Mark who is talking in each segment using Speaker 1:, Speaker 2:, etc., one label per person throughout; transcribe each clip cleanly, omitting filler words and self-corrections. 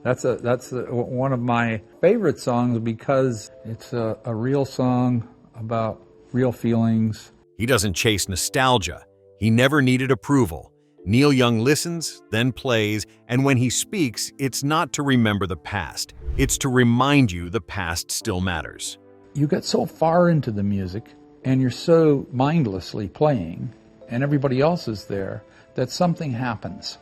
Speaker 1: One of my favorite songs because it's a real song about real feelings.
Speaker 2: He doesn't chase nostalgia. He never needed approval. Neil Young listens, then plays, and when he speaks, it's not to remember the past. It's to remind you the past still matters.
Speaker 1: You get so far into the music, and you're so mindlessly playing, and everybody else is there, that something happens.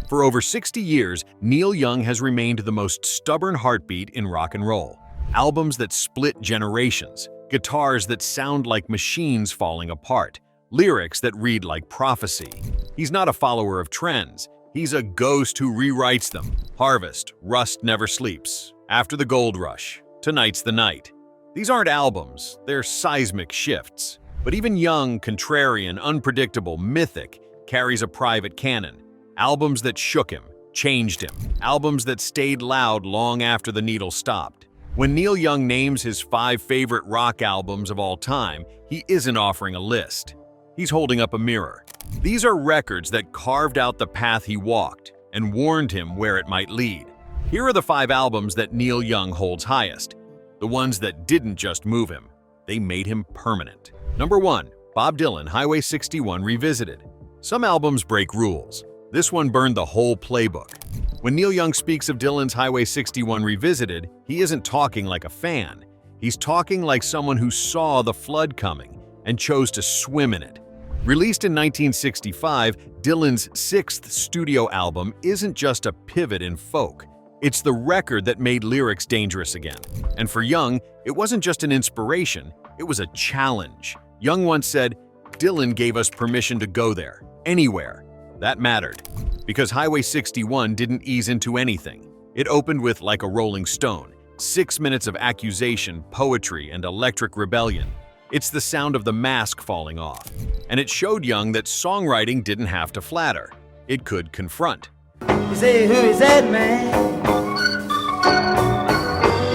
Speaker 2: For over 60 years, Neil Young has remained the most stubborn heartbeat in rock and roll. Albums that split generations, guitars that sound like machines falling apart, lyrics that read like prophecy. He's not a follower of trends. He's a ghost who rewrites them. Harvest, Rust Never Sleeps, After the Gold Rush, Tonight's the Night. These aren't albums, they're seismic shifts. But even Young, contrarian, unpredictable, mythic, carries a private canon. Albums that shook him, changed him. Albums that stayed loud long after the needle stopped. When Neil Young names his 5 favorite rock albums of all time, he isn't offering a list. He's holding up a mirror. These are records that carved out the path he walked and warned him where it might lead. Here are the 5 albums that Neil Young holds highest. The ones that didn't just move him, they made him permanent. Number 1, Bob Dylan, Highway 61 Revisited. Some albums break rules. This one burned the whole playbook. When Neil Young speaks of Dylan's Highway 61 Revisited, he isn't talking like a fan. He's talking like someone who saw the flood coming and chose to swim in it. Released in 1965, Dylan's 6th studio album isn't just a pivot in folk. It's the record that made lyrics dangerous again. And for Young, it wasn't just an inspiration, it was a challenge. Young once said, "Dylan gave us permission to go there, anywhere." That mattered, because Highway 61 didn't ease into anything. It opened with Like a Rolling Stone, 6 minutes of accusation, poetry, and electric rebellion. It's the sound of the mask falling off. And it showed Young that songwriting didn't have to flatter. It could confront.
Speaker 3: You say, who is that man?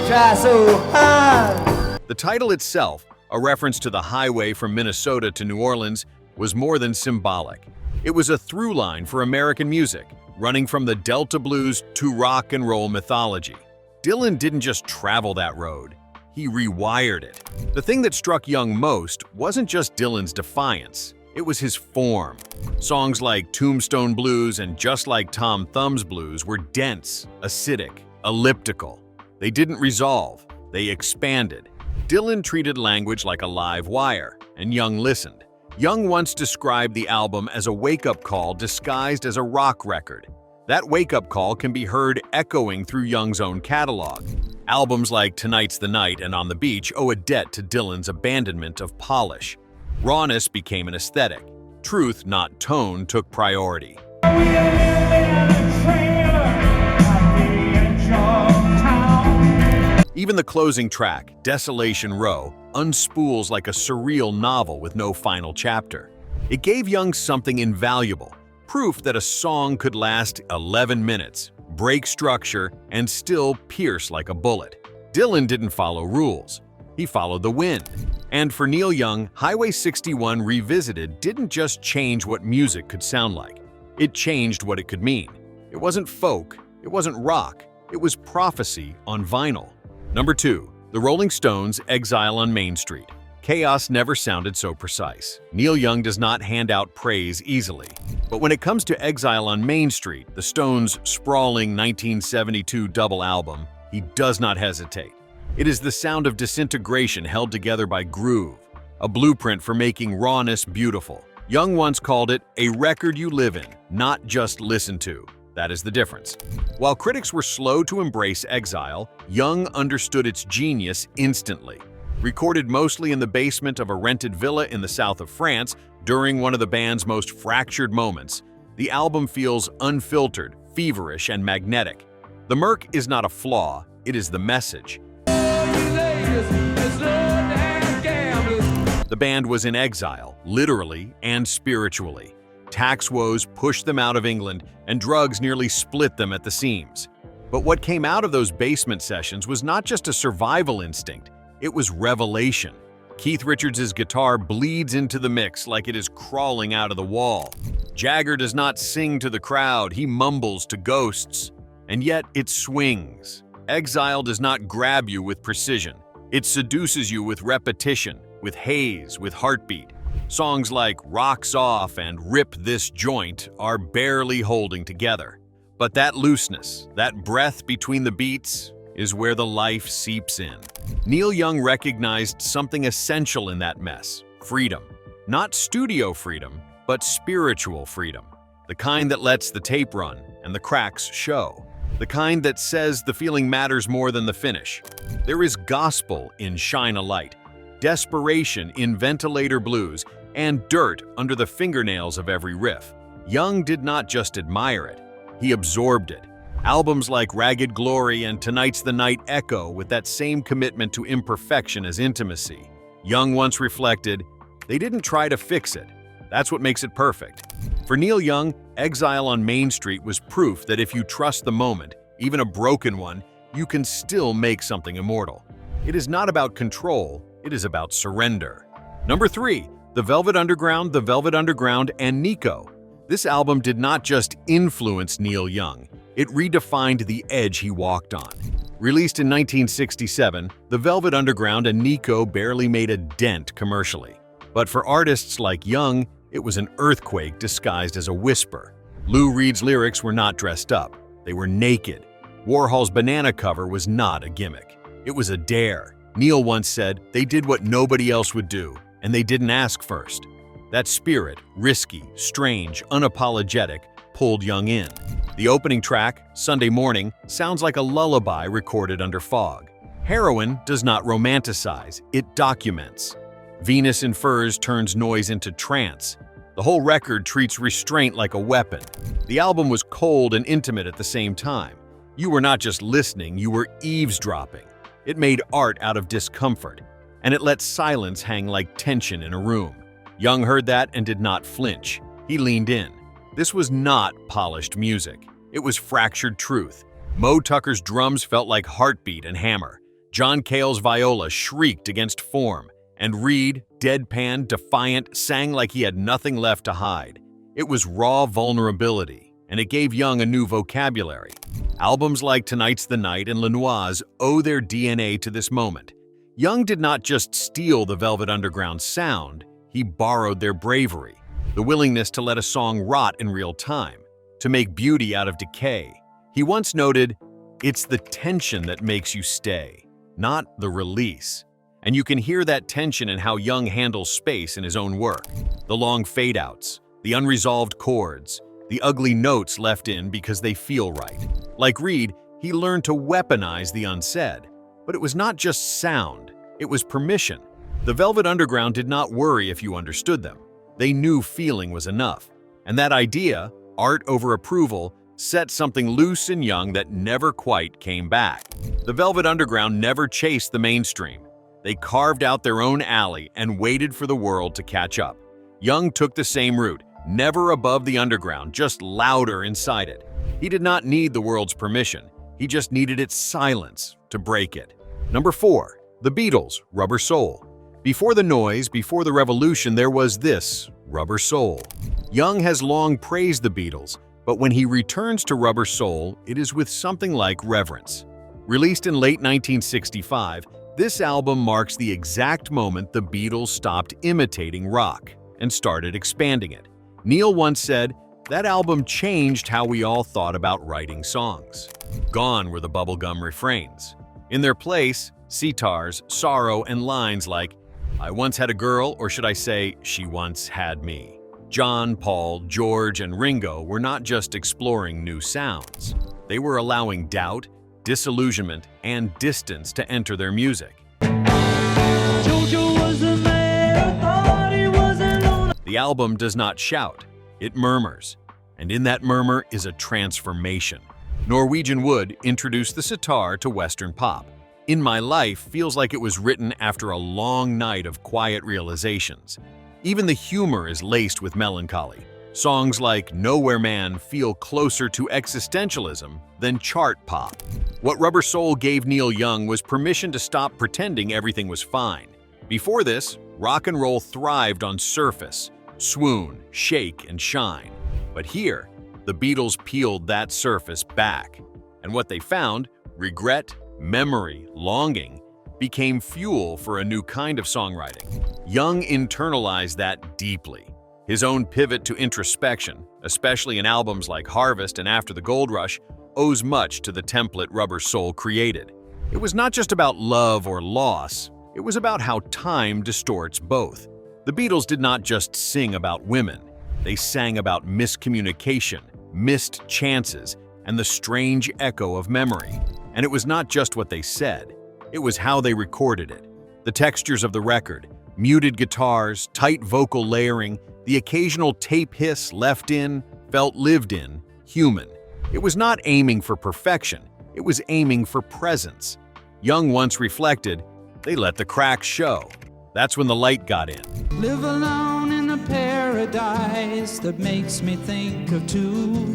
Speaker 3: You try so hard.
Speaker 2: The title itself, a reference to the highway from Minnesota to New Orleans, was more than symbolic. It was a through line for American music, running from the Delta blues to rock and roll mythology. Dylan didn't just travel that road, he rewired it. The thing that struck Young most wasn't just Dylan's defiance, it was his form. Songs like Tombstone Blues and Just Like Tom Thumb's Blues were dense, acidic, elliptical. They didn't resolve, they expanded. Dylan treated language like a live wire, and Young listened. Young once described the album as a wake-up call disguised as a rock record. That wake-up call can be heard echoing through Young's own catalog. Albums like Tonight's the Night and On the Beach owe a debt to Dylan's abandonment of polish. Rawness became an aesthetic. Truth, not tone, took priority. Even the closing track, Desolation Row, unspools like a surreal novel with no final chapter. It gave Young something invaluable, proof that a song could last 11 minutes, break structure, and still pierce like a bullet. Dylan didn't follow rules. He followed the wind. And for Neil Young, Highway 61 Revisited didn't just change what music could sound like. It changed what it could mean. It wasn't folk, it wasn't rock, it was prophecy on vinyl. Number 2, The Rolling Stones' Exile on Main Street. Chaos never sounded so precise. Neil Young does not hand out praise easily. But when it comes to Exile on Main Street, the Stones' sprawling 1972 double album, he does not hesitate. It is the sound of disintegration held together by groove, a blueprint for making rawness beautiful. Young once called it a record you live in, not just listen to. That is the difference. While critics were slow to embrace Exile, Young understood its genius instantly. Recorded mostly in the basement of a rented villa in the south of France during one of the band's most fractured moments, the album feels unfiltered, feverish, and magnetic. The murk is not a flaw, it is the message. The band was in exile, literally and spiritually. Tax woes pushed them out of England, and drugs nearly split them at the seams. But what came out of those basement sessions was not just a survival instinct, it was revelation. Keith Richards' guitar bleeds into the mix like it is crawling out of the wall. Jagger does not sing to the crowd, he mumbles to ghosts. And yet it swings. Exile does not grab you with precision. It seduces you with repetition, with haze, with heartbeat. Songs like Rocks Off and Rip This Joint are barely holding together. But that looseness, that breath between the beats, is where the life seeps in. Neil Young recognized something essential in that mess: freedom. Not studio freedom, but spiritual freedom. The kind that lets the tape run and the cracks show. The kind that says the feeling matters more than the finish. There is gospel in Shine a Light, desperation in Ventilator Blues, and dirt under the fingernails of every riff. Young did not just admire it, he absorbed it. Albums like Ragged Glory and Tonight's the Night echo with that same commitment to imperfection as intimacy. Young once reflected, "They didn't try to fix it. That's what makes it perfect." For Neil Young, Exile on Main Street was proof that if you trust the moment, even a broken one, you can still make something immortal. It is not about control, it is about surrender. Number 3, The Velvet Underground, and Nico. This album did not just influence Neil Young, it redefined the edge he walked on. Released in 1967, The Velvet Underground and Nico barely made a dent commercially. But for artists like Young, it was an earthquake disguised as a whisper. Lou Reed's lyrics were not dressed up, they were naked. Warhol's Banana cover was not a gimmick, it was a dare. Neil once said, "They did what nobody else would do, and they didn't ask first." That spirit, risky, strange, unapologetic, pulled Young in. The opening track, Sunday Morning, sounds like a lullaby recorded under fog. Heroin does not romanticize, it documents. Venus in Furs turns noise into trance. The whole record treats restraint like a weapon. The album was cold and intimate at the same time. You were not just listening, you were eavesdropping. It made art out of discomfort, and it let silence hang like tension in a room. Young heard that and did not flinch. He leaned in. This was not polished music. It was fractured truth. Moe Tucker's drums felt like heartbeat and hammer. John Cale's viola shrieked against form. And Reed, deadpan, defiant, sang like he had nothing left to hide. It was raw vulnerability, and it gave Young a new vocabulary. Albums like Tonight's the Night and Lenoir's owe their DNA to this moment. Young did not just steal the Velvet Underground sound, he borrowed their bravery. The willingness to let a song rot in real time, to make beauty out of decay. He once noted, "It's the tension that makes you stay, not the release." And you can hear that tension in how Young handles space in his own work. The long fade-outs, the unresolved chords, the ugly notes left in because they feel right. Like Reed, he learned to weaponize the unsaid. But it was not just sound, it was permission. The Velvet Underground did not worry if you understood them. They knew feeling was enough. And that idea, art over approval, set something loose in Young that never quite came back. The Velvet Underground never chased the mainstream. They carved out their own alley and waited for the world to catch up. Young took the same route, never above the underground, just louder inside it. He did not need the world's permission. He just needed its silence to break it. Number 4, The Beatles, Rubber Soul. Before the noise, before the revolution, there was this, Rubber Soul. Young has long praised the Beatles, but when he returns to Rubber Soul, it is with something like reverence. Released in late 1965, this album marks the exact moment the Beatles stopped imitating rock and started expanding it. Neil once said, "That album changed how we all thought about writing songs." Gone were the bubblegum refrains. In their place, sitars, sorrow, and lines like, "I once had a girl," or should I say, "She once had me." John, Paul, George, and Ringo were not just exploring new sounds. They were allowing doubt, disillusionment, and distance to enter their music. The album does not shout, it murmurs. And in that murmur is a transformation. Norwegian Wood introduced the sitar to Western pop. In My Life feels like it was written after a long night of quiet realizations. Even the humor is laced with melancholy. Songs like Nowhere Man feel closer to existentialism than chart pop. What Rubber Soul gave Neil Young was permission to stop pretending everything was fine. Before this, rock and roll thrived on surface, swoon, shake, and shine. But here, the Beatles peeled that surface back. And what they found, regret, memory, longing, became fuel for a new kind of songwriting. Young internalized that deeply. His own pivot to introspection, especially in albums like Harvest and After the Gold Rush, owes much to the template Rubber Soul created. It was not just about love or loss, it was about how time distorts both. The Beatles did not just sing about women, they sang about miscommunication, missed chances, and the strange echo of memory. And it was not just what they said, it was how they recorded it. The textures of the record, muted guitars, tight vocal layering, the occasional tape hiss left in, felt lived in, human. It was not aiming for perfection, it was aiming for presence. Young once reflected, they let the cracks show. That's when the light got in.
Speaker 4: Live alone in a paradise that makes me think of two.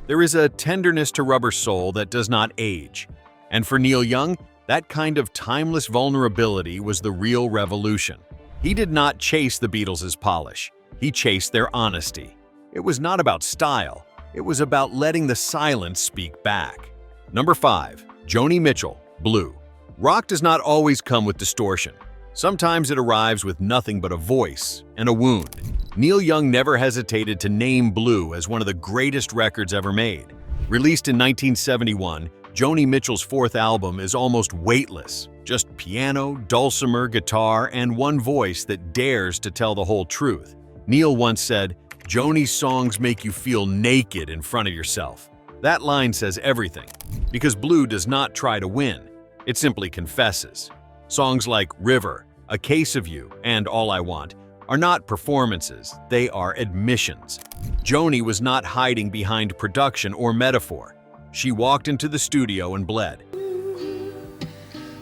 Speaker 2: There is a tenderness to Rubber Soul that does not age. And for Neil Young, that kind of timeless vulnerability was the real revolution. He did not chase the Beatles' polish. He chased their honesty. It was not about style. It was about letting the silence speak back. Number 5. Joni Mitchell, Blue. Rock does not always come with distortion. Sometimes it arrives with nothing but a voice and a wound. Neil Young never hesitated to name Blue as one of the greatest records ever made. Released in 1971, Joni Mitchell's fourth album is almost weightless. Just piano, dulcimer, guitar, and one voice that dares to tell the whole truth. Neil once said, "Joni's songs make you feel naked in front of yourself." That line says everything, because Blue does not try to win. It simply confesses. Songs like River, A Case of You, and All I Want are not performances, they are admissions. Joni was not hiding behind production or metaphor. She walked into the studio and bled.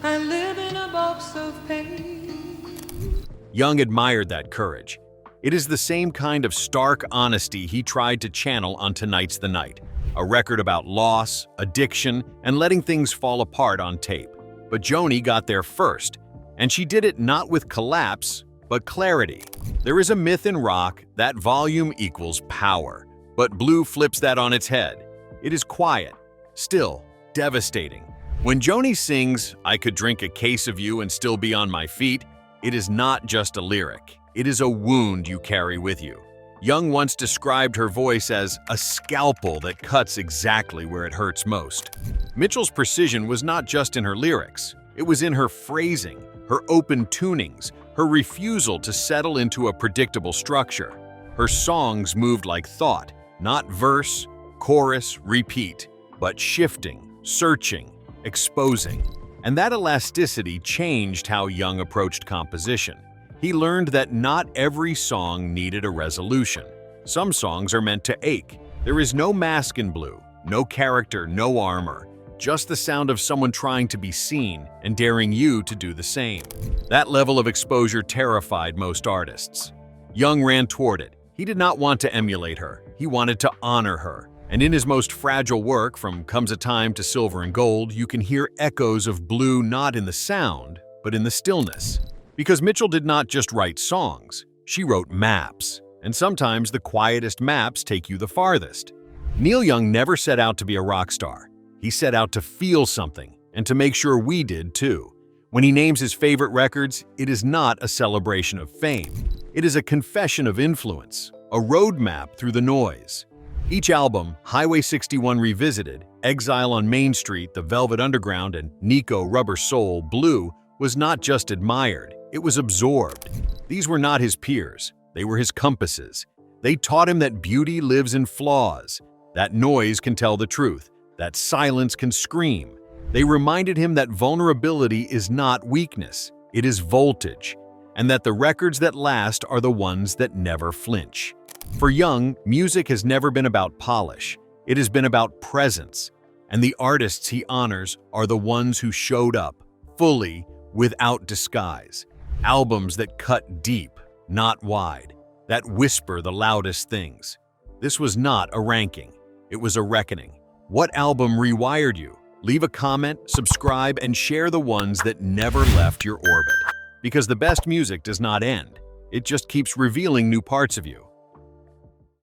Speaker 4: I live in a box of pain.
Speaker 2: Young admired that courage. It is the same kind of stark honesty he tried to channel on Tonight's the Night, a record about loss, addiction, and letting things fall apart on tape. But Joni got there first, and she did it not with collapse, but clarity. There is a myth in rock that volume equals power, but Blue flips that on its head. It is quiet, still, devastating. When Joni sings, "I could drink a case of you and still be on my feet," it is not just a lyric. It is a wound you carry with you. Young once described her voice as a scalpel that cuts exactly where it hurts most. Mitchell's precision was not just in her lyrics. It was in her phrasing, her open tunings, her refusal to settle into a predictable structure. Her songs moved like thought, not verse, chorus, repeat, but shifting, searching, exposing. And that elasticity changed how Young approached composition. He learned that not every song needed a resolution. Some songs are meant to ache. There is no mask in Blue, no character, no armor, just the sound of someone trying to be seen and daring you to do the same. That level of exposure terrified most artists. Young ran toward it. He did not want to emulate her. He wanted to honor her. And in his most fragile work, from Comes a Time to Silver and Gold, you can hear echoes of Blue not in the sound, but in the stillness. Because Mitchell did not just write songs, she wrote maps. And sometimes the quietest maps take you the farthest. Neil Young never set out to be a rock star. He set out to feel something, and to make sure we did too. When he names his favorite records, it is not a celebration of fame. It is a confession of influence, a roadmap through the noise. Each album, Highway 61 Revisited, Exile on Main Street, The Velvet Underground, and Nico Rubber Soul, Blue, was not just admired, it was absorbed. These were not his peers, they were his compasses. They taught him that beauty lives in flaws, that noise can tell the truth, that silence can scream. They reminded him that vulnerability is not weakness, it is voltage, and that the records that last are the ones that never flinch. For Young, music has never been about polish, it has been about presence, and the artists he honors are the ones who showed up, fully, without disguise. Albums that cut deep, not wide, that whisper the loudest things. This was not a ranking, it was a reckoning. What album rewired you? Leave a comment, subscribe, and share the ones that never left your orbit. Because the best music does not end, it just keeps revealing new parts of you.